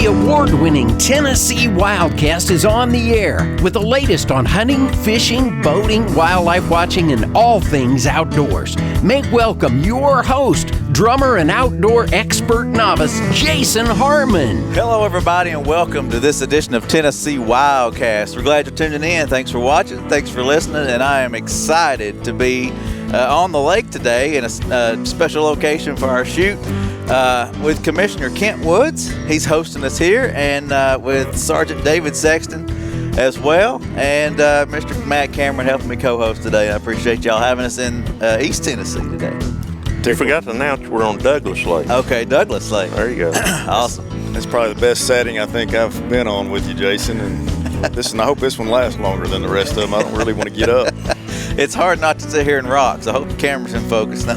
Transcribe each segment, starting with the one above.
award-winning Tennessee WildCast is on the air with the latest on hunting, fishing, boating, wildlife watching, and all things outdoors. Make welcome your host, drummer and outdoor expert novice, Jason Harmon. Hello, everybody, and welcome to this edition of Tennessee WildCast. We're glad you're tuning in. Thanks for watching. Thanks for listening, and I am excited to be on the lake today in a special location for our shoot with Commissioner Kent Woods. He's hosting us here, and with Sergeant David Sexton as well, and Mr. Matt Cameron helping me co-host today. I appreciate y'all having us in East Tennessee today. You forgot to announce we're on Douglas Lake. Okay, Douglas Lake. There you go. Awesome. It's probably the best setting I think I've been on with you, Jason, and I hope this one lasts longer than the rest of them. I don't really want to get up. It's hard not to sit here and rock, so I hope the camera's in focus now.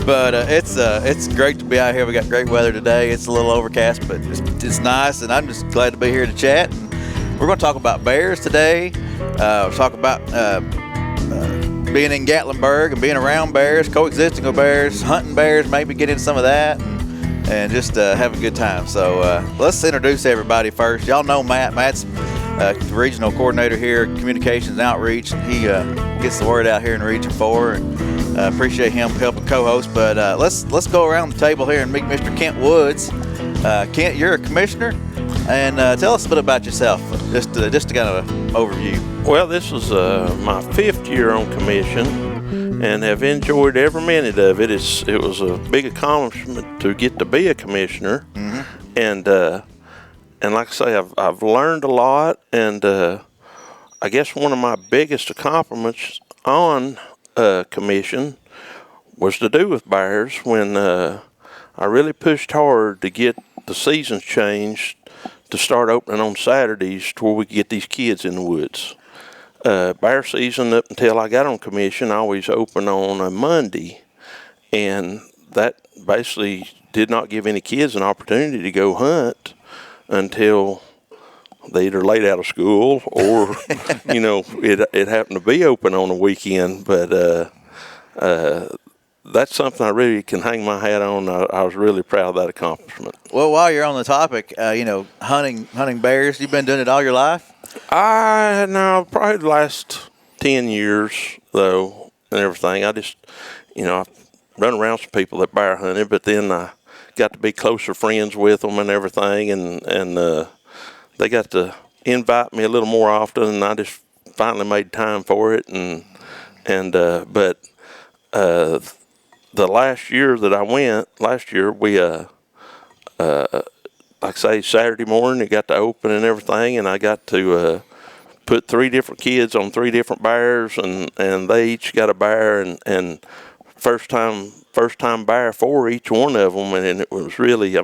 But it's great to be out here. We got great weather today. It's a little overcast, but it's nice, and I'm just glad to be here to chat. And we're going to talk about bears today. We'll talk about being in Gatlinburg and being around bears, coexisting with bears, hunting bears, maybe get into some of that, and just have a good time. So let's introduce everybody first. Y'all know Matt. Matt's the regional coordinator here, communications and outreach. He gets the word out here in Region 4, and appreciate him helping co-host. But let's go around the table here and meet Mr. Kent Woods. Kent, you're a commissioner, and tell us a bit about yourself, just to kind of an overview. Well, this is my 5th year on commission, and have enjoyed every minute of it. It was a big accomplishment to get to be a commissioner, and like I say, I've learned a lot, and I guess one of my biggest accomplishments on commission was to do with bears when I really pushed hard to get the seasons changed to start opening on Saturdays to where we could get these kids in the woods. Bear season up until I got on commission, I always open on a Monday, and that basically did not give any kids an opportunity to go hunt until they either late out of school or, it happened to be open on the weekend. But that's something I really can hang my hat on. I was really proud of that accomplishment. Well, while you're on the topic, hunting bears, you've been doing it all your life? No, probably the last 10 years, though, and everything. I just, I run around some people that bear hunted, but then I got to be closer friends with them and everything, and they got to invite me a little more often, and I just finally made time for it. But the last year that I went, we like I say, Saturday morning, it got to open and everything, and I got to put 3 different kids on 3 different bears, and they each got a bear, and first time bear for each one of them, and it was really,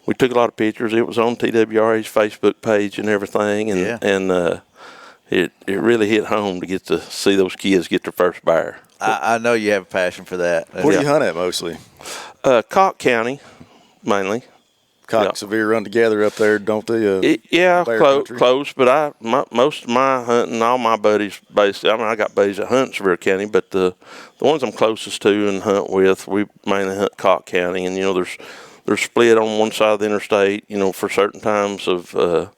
we took a lot of pictures. It was on TWRA's Facebook page and everything, and it really hit home to get to see those kids get their first bear. I know you have a passion for that. Where do you hunt at mostly? Cocke County, mainly. Cocke Severe run together up there, don't they? Close. But most of my hunting, all my buddies, basically, I got buddies that hunt Severe County, but the ones I'm closest to and hunt with, we mainly hunt Cocke County, and they're split on one side of the interstate, for certain times of the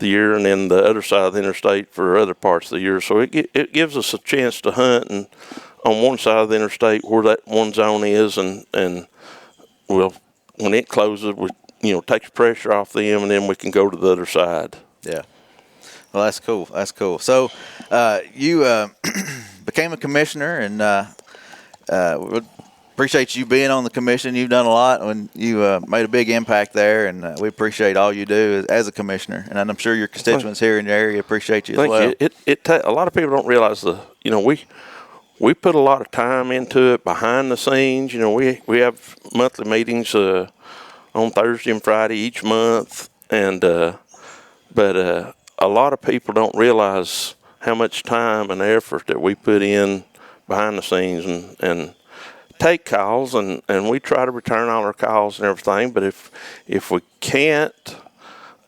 year, and then the other side of the interstate for other parts of the year. So it gives us a chance to hunt and on one side of the interstate where that one zone is, and well, when it closes, we takes pressure off them, and then we can go to the other side. Yeah. Well, that's cool. So you became a commissioner, and we appreciate you being on the commission. You've done a lot, and you made a big impact there, and we appreciate all you do as a commissioner. And I'm sure your constituents here in your area appreciate you as well. A lot of people don't realize we put a lot of time into it behind the scenes. We have monthly meetings on Thursday and Friday each month, but a lot of people don't realize how much time and effort that we put in behind the scenes and take calls, and we try to return all our calls and everything. But if we can't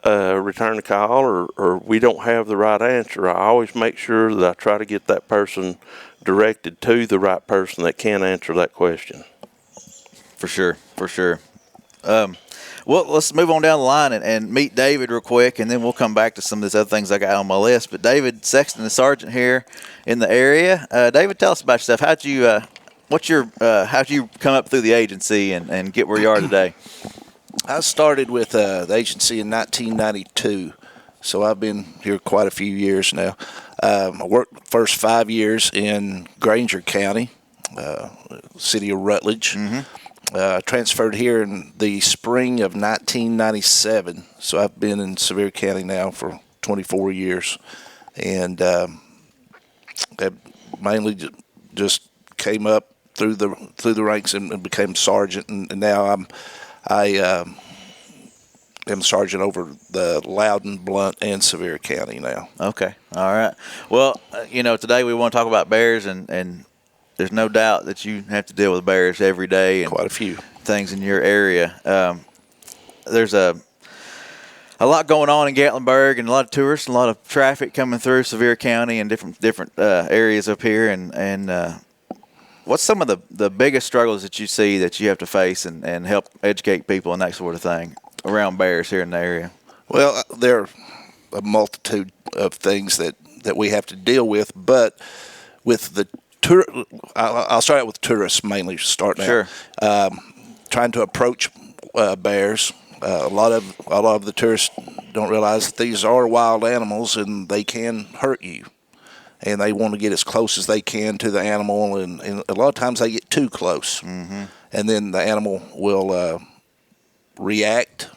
return the call or we don't have the right answer, I always make sure that I try to get that person directed to the right person that can answer that question. For sure. Well, let's move on down the line and meet David real quick, and then we'll come back to some of these other things I got on my list. But David, Sexton and Sargent here in the area. David, tell us about yourself. How'd you come up through the agency and get where you are today? I started with the agency in 1992, so I've been here quite a few years now. I worked the first 5 years in Granger County, city of Rutledge. Transferred here in the spring of 1997, so I've been in Sevier County now for 24 years, and I mainly just came up through the ranks and became sergeant, and now I am sergeant over the Loudon, Blount, and Sevier County now. Okay, all right. Well, today we want to talk about bears, and there's no doubt that you have to deal with bears every day. And quite a few things in your area. There's a lot going on in Gatlinburg, and a lot of tourists, and a lot of traffic coming through Sevier County and different areas up here. And what's some of the biggest struggles that you see that you have to face and help educate people and that sort of thing around bears here in the area? Well, there are a multitude of things that we have to deal with, but with the I'll start out with tourists mainly. Start now. Sure. Trying to approach bears. A lot of the tourists don't realize that these are wild animals and they can hurt you, and they want to get as close as they can to the animal, and a lot of times they get too close, and then the animal will react,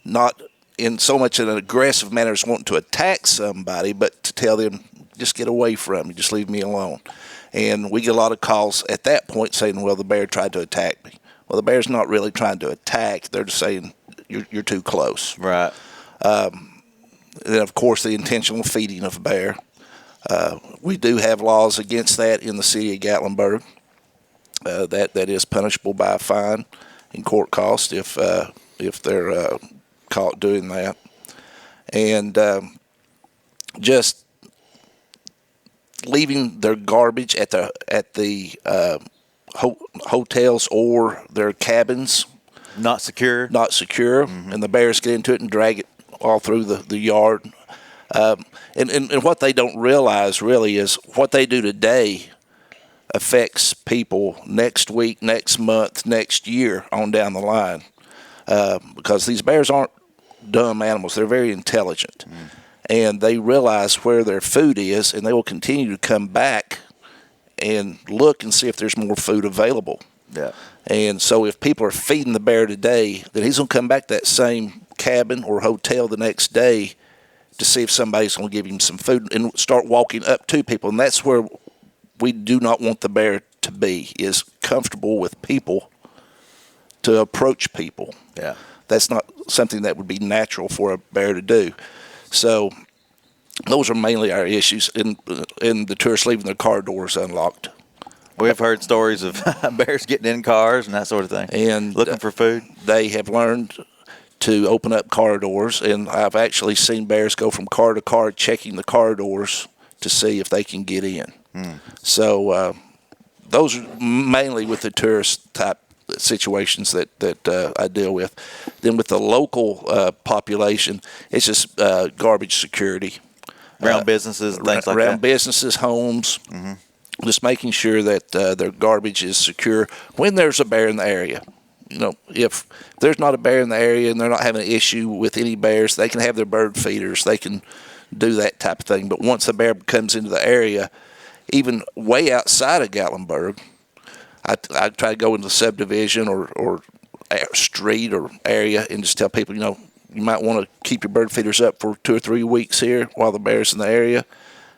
not in so much an aggressive manner as wanting to attack somebody, but to tell them, just get away from me, just leave me alone. And we get a lot of calls at that point saying, well, the bear tried to attack me. Well, the bear's not really trying to attack. They're just saying, you're too close. Right. And then, of course, the intentional feeding of a bear. We do have laws against that in the city of Gatlinburg. That is punishable by a fine and court cost if they're caught doing that. And just leaving their garbage at the hotels or their cabins not secure, and the bears get into it and drag it all through the yard. And what they don't realize really is what they do today affects people next week, next month, next year on down the line, because these bears aren't dumb animals. They're very intelligent. And they realize where their food is, and they will continue to come back and look and see if there's more food available. Yeah. And so if people are feeding the bear today, then he's going to come back to that same cabin or hotel the next day to see if somebody's going to give him some food and start walking up to people. And that's where we do not want the bear to be, is comfortable with people, to approach people. Yeah. That's not something that would be natural for a bear to do. So those are mainly our issues in the tourists leaving their car doors unlocked. We've heard stories of bears getting in cars and that sort of thing, and looking for food. They have learned to open up car doors, and I've actually seen bears go from car to car checking the car doors to see if they can get in. So those are mainly with the tourist type situations that I deal with. Then with the local population, it's just garbage security. Around businesses, things like that. Around businesses, homes. Just making sure that their garbage is secure when there's a bear in the area. You know, if there's not a bear in the area and they're not having an issue with any bears, they can have their bird feeders. They can do that type of thing. But once a bear comes into the area, even way outside of Gatlinburg, I try to go into the subdivision or street or area and just tell people, you know, you might want to keep your bird feeders up for 2 or 3 weeks here while the bear's in the area,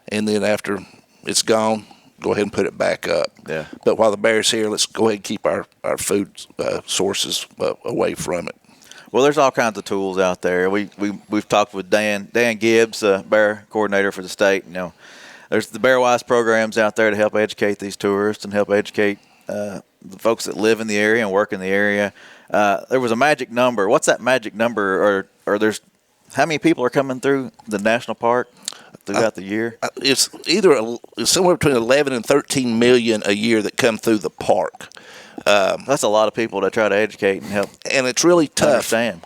and then after it's gone, go ahead and put it back up. Yeah. But while the bear's here, let's go ahead and keep our food sources away from it. Well, there's all kinds of tools out there. We've talked with Dan Gibbs, bear coordinator for the state. You know, there's the Bear Wise programs out there to help educate these tourists and help educate the folks that live in the area and work in the area. There was a magic number. What's that magic number? Or there's how many people are coming through the national park throughout the year? It's somewhere between 11 and 13 million a year that come through the park. That's a lot of people to try to educate and help. And it's really tough. Understand.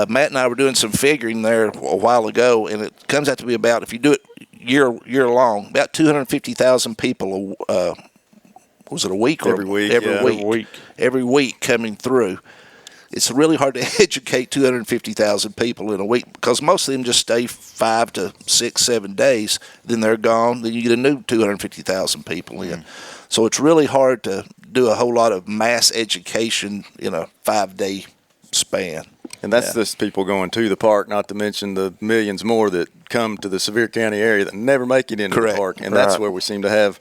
Matt and I were doing some figuring there a while ago, and it comes out to be about, if you do it year long, about 250,000 people. Was it a week or every week? Every week coming through. It's really hard to educate 250,000 people in a week because most of them just stay 5 to 6, 7 days. Then they're gone. Then you get a new 250,000 people in. So it's really hard to do a whole lot of mass education in a 5-day span. And that's just people going to the park, not to mention the millions more that come to the Sevier County area that never make it into the park. And that's where we seem to have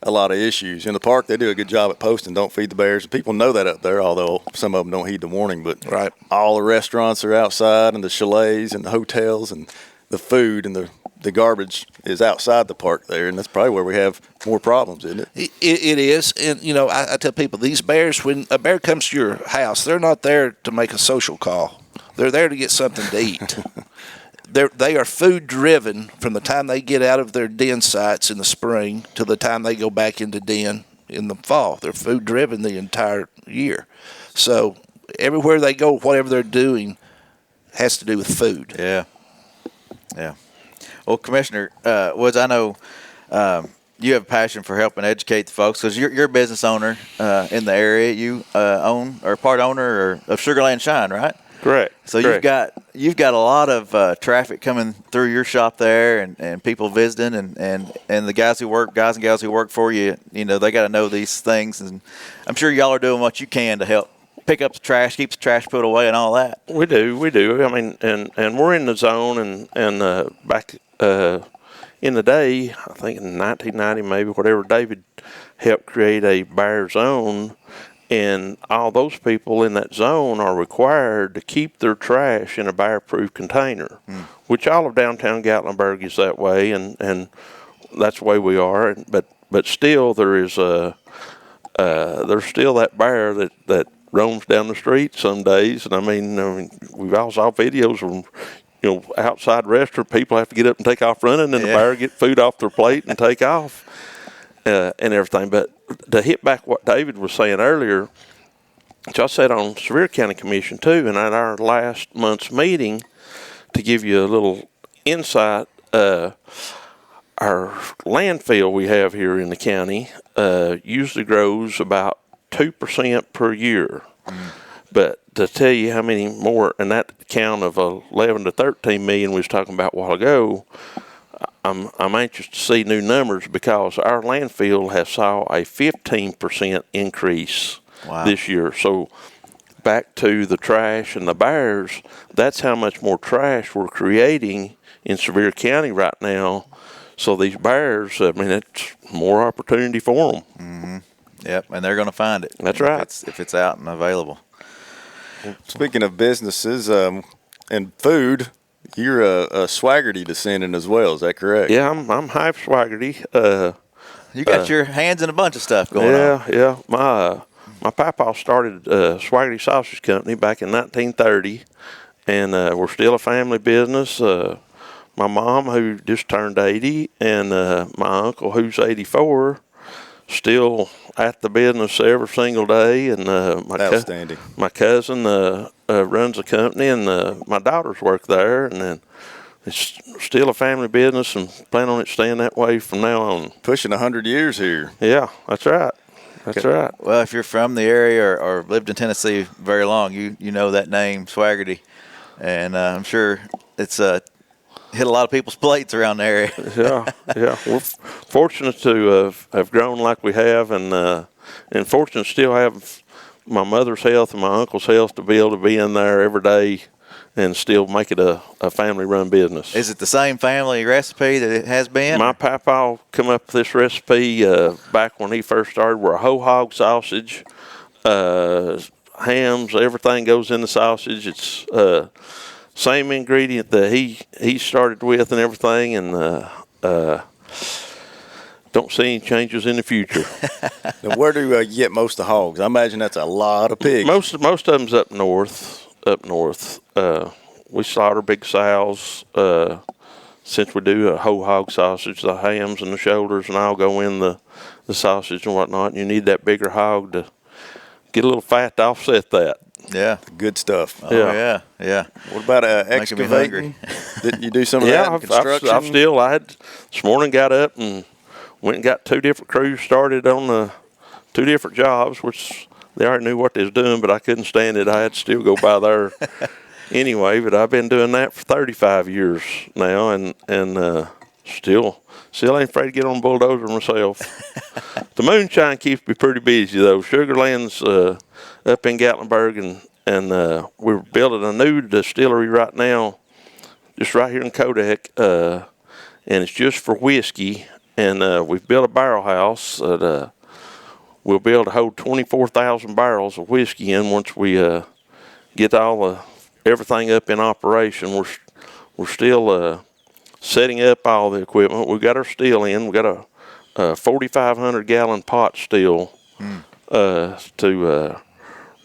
a lot of issues. In the park, they do a good job at posting, don't feed the bears. People know that up there, although some of them don't heed the warning. But all the restaurants are outside, and the chalets and the hotels and the food and the garbage is outside the park there. And that's probably where we have more problems, isn't it? It is. And, I tell people, these bears, when a bear comes to your house, they're not there to make a social call. They're there to get something to eat. They are food driven from the time they get out of their den sites in the spring to the time they go back into den in the fall. They're food driven the entire year. So everywhere they go, whatever they're doing has to do with food. Yeah. Well, Commissioner Woods, I know you have a passion for helping educate the folks because you're a business owner in the area. You own or part owner of Sugarland Shine, right? Correct. So you've got a lot of traffic coming through your shop there, and people visiting, and the guys and gals who work for you. They got to know these things, and I'm sure y'all are doing what you can to help pick up the trash, keep the trash put away, and all that. We do. I mean, and we're in the zone, and back in the day, I think in 1990 maybe, whatever, David helped create a bear zone. And all those people in that zone are required to keep their trash in a bear-proof container, which all of downtown Gatlinburg is that way, and that's the way we are. But still, there's still that bear that roams down the street some days. And I mean, we've all saw videos of outside restaurant, people have to get up and take off running, and the bear get food off their plate and take off. And everything. But to hit back what David was saying earlier, which I sat on Sevier County Commission too, and at our last month's meeting, to give you a little insight, our landfill we have here in the county usually grows about 2% per year. But to tell you how many more, and that count of 11 to 13 million we was talking about a while ago, I'm anxious to see new numbers because our landfill has saw a 15% increase this year. So back to the trash and the bears, that's how much more trash we're creating in Sevier County right now. So these bears, I mean, it's more opportunity for them. Mm-hmm. Yep, and they're going to find it. That's right. If it's out and available. Well, speaking of businesses and food, you're a Swaggerty descendant as well. Is that correct? Yeah, I'm half Swaggerty. You got your hands in a bunch of stuff going on. Yeah. My papa started Swaggerty Sausage Company back in 1930, and we're still a family business. My mom, who just turned 80, and my uncle, who's 84, still at the business every single day. And outstanding. My cousin runs a company, and my daughters work there, and then it's still a family business, and plan on it staying that way from now on. Pushing 100 years here. Yeah, that's right. That's right. Well, if you're from the area or lived in Tennessee very long, you know that name, Swaggerty, and I'm sure it's hit a lot of people's plates around the area. Yeah. We're fortunate to have grown like we have, and fortunate to still have my mother's health and my uncle's health to be able to be in there every day and still make it a family-run business. Is it the same family recipe that it has been? My papa come up with this recipe back when he first started. We're a whole hog sausage, hams, everything goes in the sausage. It's same ingredient that he started with and everything, and don't see any changes in the future. Now, where do you get most of the hogs? I imagine that's a lot of pigs. Most of them's up north. We slaughter big sows. Since we do a whole hog sausage, the hams and the shoulders and all go in the sausage and whatnot. And you need that bigger hog get a little fat to offset that. Yeah. Good stuff. Oh, yeah. Yeah. What about Making me excavating? Did you do some of that in construction? I had this morning got up and went and got 2 different crews started on the 2 different jobs, which they already knew what they was doing, but I couldn't stand it. I had to still go by there anyway. But I've been doing that for 35 years now, and still ain't afraid to get on a bulldozer myself. The moonshine keeps me pretty busy though. Sugarland's up in Gatlinburg, and we're building a new distillery right now, just right here in Kodak, and it's just for whiskey. And we've built a barrel house that we'll be able to hold 24,000 barrels of whiskey in once we get everything up in operation. We're still setting up all the equipment. We've got our still in. We've got a 4,500 gallon pot still to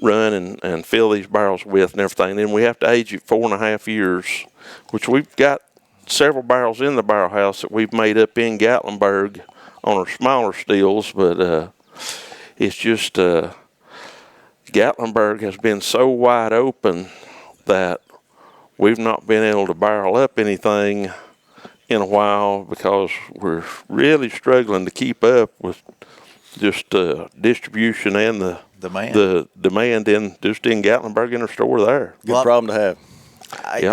run and fill these barrels with and everything. Then we have to age it 4.5 years, which we've got several barrels in the barrel house that we've made up in Gatlinburg on our smaller stills, but it's just Gatlinburg has been so wide open that we've not been able to barrel up anything in a while because we're really struggling to keep up with just distribution and the demand in Gatlinburg in our store there. Good problem to have.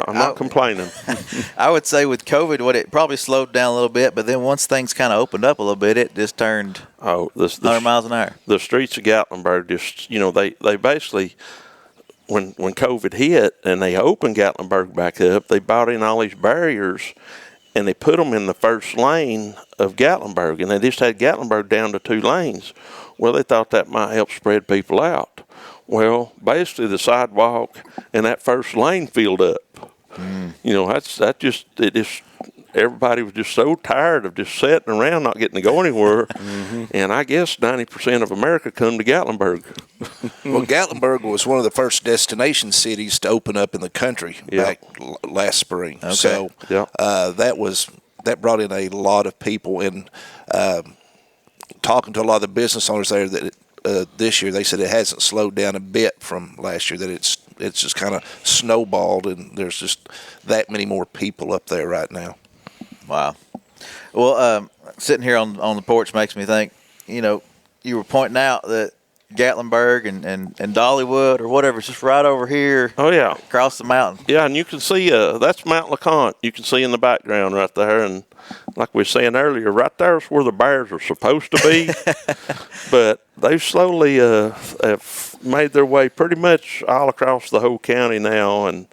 I'm not complaining. I would say with COVID, it probably slowed down a little bit, but then once things kind of opened up a little bit, it just turned 100 miles an hour. The streets of Gatlinburg just, they basically, when COVID hit and they opened Gatlinburg back up, they brought in all these barriers and they put them in the first lane of Gatlinburg, and they just had Gatlinburg down to 2 lanes. Well, they thought that might help spread people out. Well, basically the sidewalk and that first lane filled up. Everybody was just so tired of just sitting around not getting to go anywhere. And I guess 90% of America come to Gatlinburg. Well, Gatlinburg was one of the first destination cities to open up in the country back last spring. Okay. So that brought in a lot of people. And talking to a lot of the business owners there, that this year they said it hasn't slowed down a bit from last year, that it's just kind of snowballed, and there's just that many more people up there right now. Wow. Well, sitting here on the porch makes me think, you were pointing out that Gatlinburg and Dollywood or whatever, it's just right over here. Oh, yeah. Across the mountain. Yeah, and you can see, that's Mount LeConte. You can see in the background right there. And like we were saying earlier, right there's where the bears are supposed to be. But they've slowly have made their way pretty much all across the whole county now. And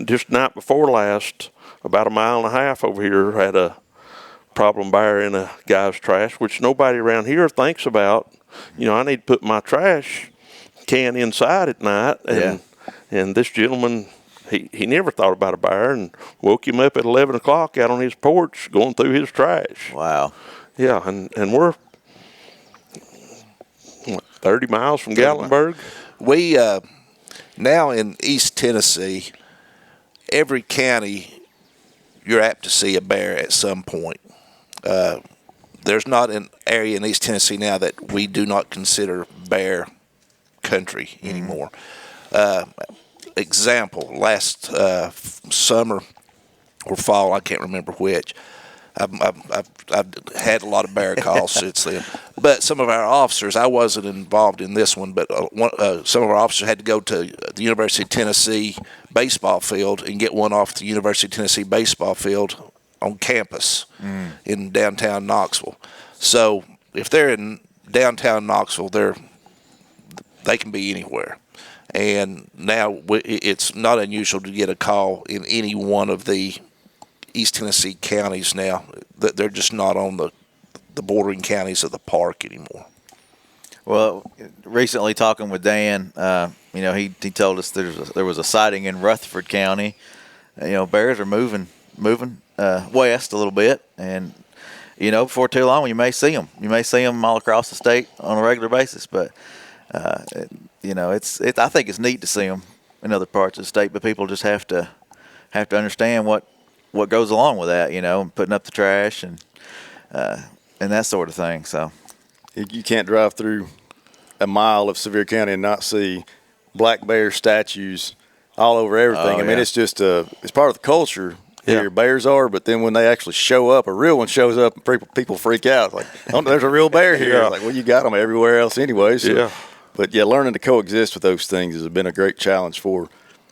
just night before last, about 1.5 miles over here, had a problem bear in a guy's trash, which nobody around here thinks about. I need to put my trash can inside at night, and this gentleman, he never thought about a bear, and woke him up at 11 o'clock out on his porch going through his trash. Wow. Yeah, and we're 30 miles from Gatlinburg. We now in East Tennessee, every county you're apt to see a bear at some point. There's not an area in East Tennessee now that we do not consider bear country anymore. Example, last summer or fall, I can't remember which, I've had a lot of bear calls since then. But some of our officers, I wasn't involved in this one, but some of our officers had to go to the University of Tennessee baseball field and get one off the University of Tennessee baseball field on campus in downtown Knoxville. So if they're in downtown Knoxville, they can be anywhere. And now it's not unusual to get a call in any one of the East Tennessee counties now. That they're just not on the bordering counties of the park anymore. Well, recently talking with Dan, he told us there was a sighting in Rutherford County. Bears are moving west a little bit, and before too long you may see them. You may see them all across the state on a regular basis. But I think it's neat to see them in other parts of the state. But people just have to understand what goes along with that. Putting up the trash and that sort of thing. So you can't drive through a mile of Sevier County and not see black bear statues all over everything. I mean, it's just it's part of the culture here. Bears are, but then when they actually show up, a real one shows up, and people freak out. Like, oh, there's a real bear here. It's like, well, you got them everywhere else anyway. So. But, learning to coexist with those things has been a great challenge for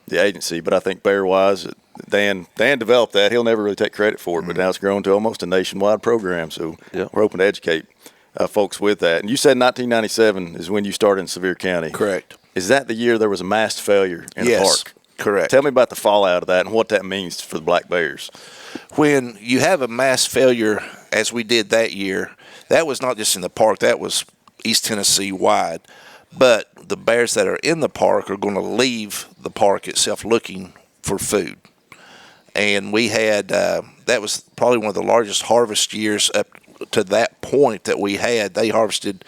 the agency. But I think bear-wise, Dan developed that. He'll never really take credit for it, but now it's grown to almost a nationwide program. So we're hoping to educate folks with that. And you said 1997 is when you started in Sevier County. Correct. Is that the year there was a mass failure in the park? Correct. Tell me about the fallout of that and what that means for the black bears. When you have a mass failure, as we did that year, that was not just in the park, that was East Tennessee wide. But the bears that are in the park are going to leave the park itself looking for food. And we had, that was probably one of the largest harvest years up to that point that we had. They harvested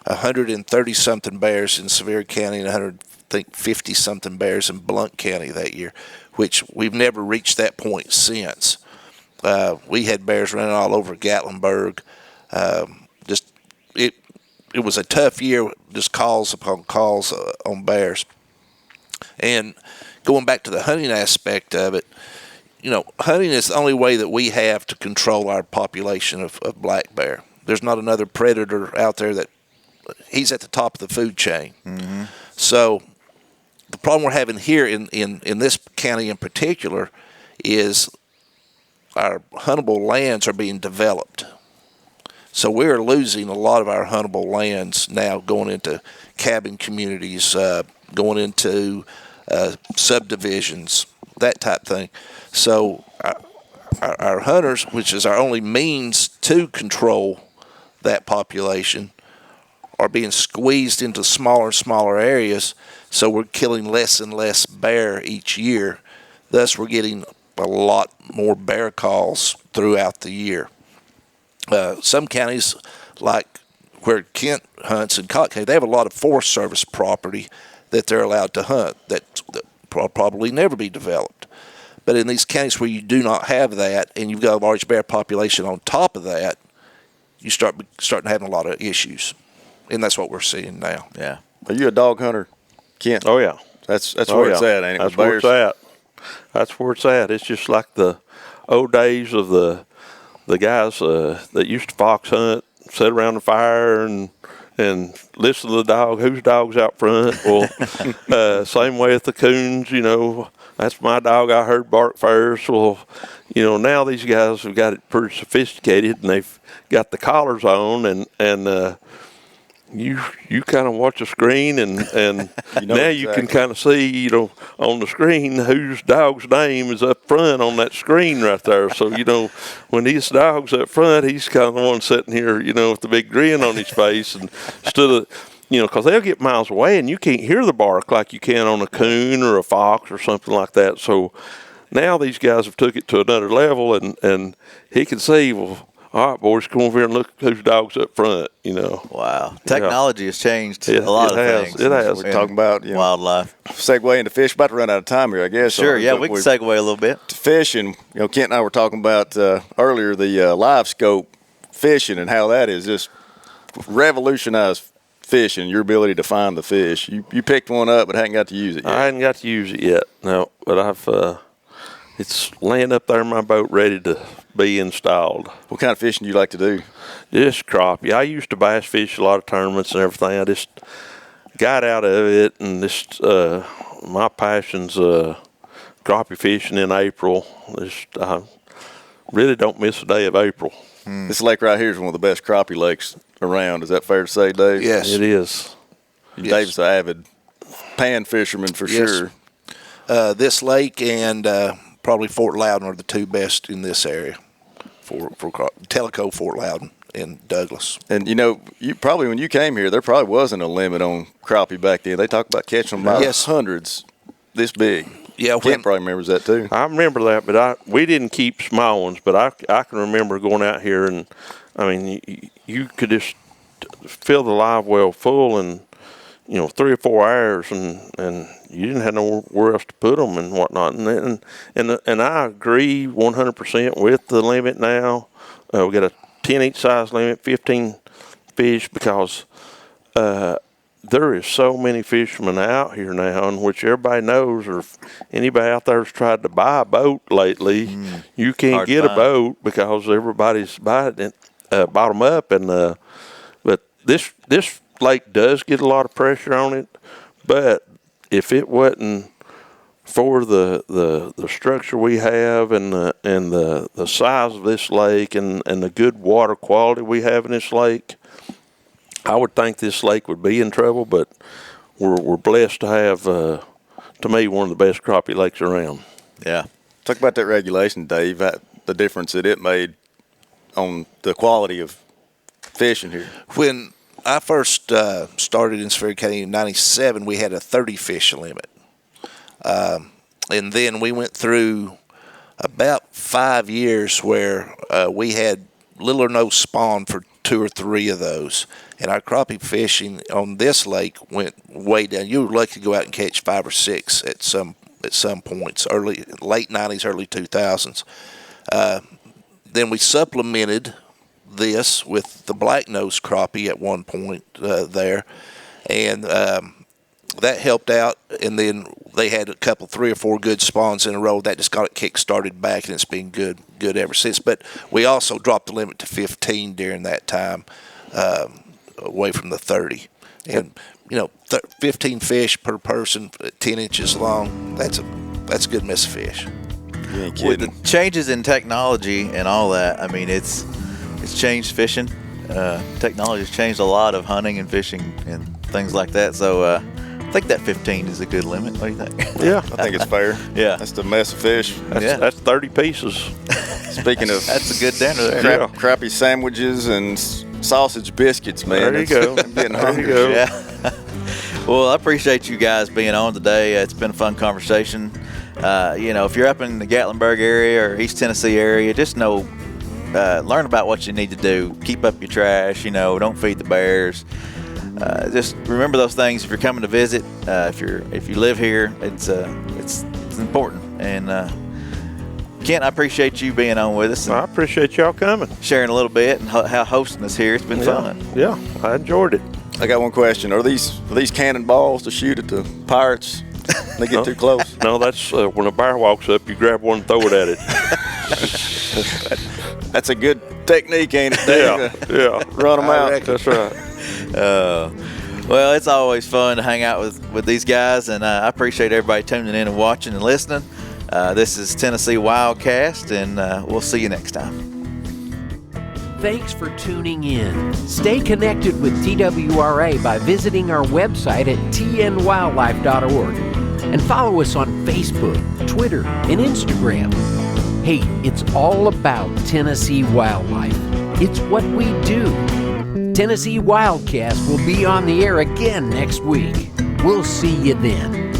130-something bears in Sevier County and 150-something bears in Blount County that year, which we've never reached that point since. We had bears running all over Gatlinburg. It was a tough year, just calls upon calls on bears. And going back to the hunting aspect of it, hunting is the only way that we have to control our population of black bear. There's not another predator out there that he's at the top of the food chain. Mm-hmm. So the problem we're having here in this county in particular is our huntable lands are being developed. So we're losing a lot of our huntable lands now, going into cabin communities, going into subdivisions, that type thing. So our hunters, which is our only means to control that population, are being squeezed into smaller and smaller areas. So we're killing less and less bear each year. Thus, we're getting a lot more bear calls throughout the year. Some counties, like where Kent hunts in Cotton County, they have a lot of Forest Service property that they're allowed to hunt that probably never be developed. But in these counties where you do not have that, and you've got a large bear population on top of that, you starting having a lot of issues, and that's what we're seeing now. Yeah. Are you a dog hunter, Kent? Oh yeah. That's where it's at, ain't it? That's where it's at. That's where it's at. It's just like the old days of the guys that used to fox hunt, sit around the fire and listen to the dog, whose dog's out front. Well, same way with the coons, that's my dog I heard bark first. Well, now these guys have got it pretty sophisticated, and they've got the collars on, and you kind of watch the screen, and now you can kind of see, on the screen whose dog's name is up front on that screen right there. So, when his dog's up front, he's kind of the one sitting here, with the big grin on his face, and instead of, because they'll get miles away and you can't hear the bark like you can on a coon or a fox or something like that. So now these guys have took it to another level, and he can see, well, all right, boys, come over here and look whose dog's up front, Wow. Technology has changed a lot of things. It has. We're talking about wildlife. Segue into fish. About to run out of time here, I guess. Sure, yeah, we can segue a little bit. To fishing, Kent and I were talking about earlier the live scope fishing and how that is just revolutionized fishing, your ability to find the fish. You picked one up but hadn't got to use it yet. I hadn't got to use it yet, no, but I've it's laying up there in my boat ready to be installed. What kind of fishing do you like to do? Just crappie. I used to bass fish a lot of tournaments and everything. I just got out of it, and my passion's crappie fishing in April. I really don't miss a day of April. This lake right here is one of the best crappie lakes around. Is that fair to say, Dave? Yes. It is. Dave's an avid pan fisherman for sure. This lake and probably Fort Loudon are the two best in this area for Tellico, Fort Loudon, and Douglas. And you probably, when you came here, there probably wasn't a limit on crappie back then. They talked about catching them by hundreds this big. Yeah, Kent probably remembers that too. I remember that, but we didn't keep small ones. But I can remember going out here, and I mean, you could just fill the live well full in 3 or 4 hours, and you didn't have nowhere else to put them and whatnot. And I agree 100% with the limit now. We got a 10 each size limit, 15 fish, because there is so many fishermen out here now, in which everybody knows, or if anybody out there's tried to buy a boat lately, you can't get a boat because everybody's bought them up. And but this lake does get a lot of pressure on it. But if it wasn't for the structure we have and the size of this lake and the good water quality we have in this lake, I would think this lake would be in trouble. But we're blessed to have, to me, one of the best crappie lakes around. Yeah. Talk about that regulation, Dave. The difference that it made on the quality of fishing here. When I first started in Sevier County in '97, we had a 30 fish limit. And then we went through about 5 years where we had little or no spawn for 2 or 3 of those. And our crappie fishing on this lake went way down. You were lucky to go out and catch 5 or 6 at some points, late 90s, early 2000s. Then we supplemented this with the black nose crappie at one point there. And that helped out, and then they had a couple, 3 or 4 good spawns in a row. That just got it kick-started back, and it's been good ever since. But we also dropped the limit to 15 during that time, away from the 30. And, 15 fish per person, 10 inches long, that's a good mess of fish. You ain't With kidding. the changes in technology and all that, I mean, it's changed fishing. Technology has changed a lot of hunting and fishing and things like that. So, I think that 15 is a good limit. What do you think? Yeah, I think it's fair. Yeah. That's the mess of fish. that's 30 pieces. Speaking of That's a good dinner there. crappie sandwiches and sausage biscuits, man. There you go. I'm getting There hungry. you go. Yeah. Well, I appreciate you guys being on today. It's been a fun conversation. If you're up in the Gatlinburg area or East Tennessee area, just learn about what you need to do. Keep up your trash. Don't feed the bears. Just remember those things if you're coming to visit. If you live here, it's important. And Kent, I appreciate you being on with us. I appreciate y'all coming. Sharing a little bit and how hosting us here. It's been fun. Yeah, I enjoyed it. I got one question. Are these cannonballs to shoot at the pirates? They get too close. No, that's when a bear walks up, you grab one and throw it at it. That's a good technique, ain't it, Dave? Yeah. Run them out. That's right. Well, it's always fun to hang out with these guys, and I appreciate everybody tuning in and watching and listening. This is Tennessee WildCast, and we'll see you next time. Thanks for tuning in. Stay connected with TWRA by visiting our website at tnwildlife.org and follow us on Facebook, Twitter, and Instagram. Hey, it's all about Tennessee wildlife. It's what we do. Tennessee WildCast will be on the air again next week. We'll see you then.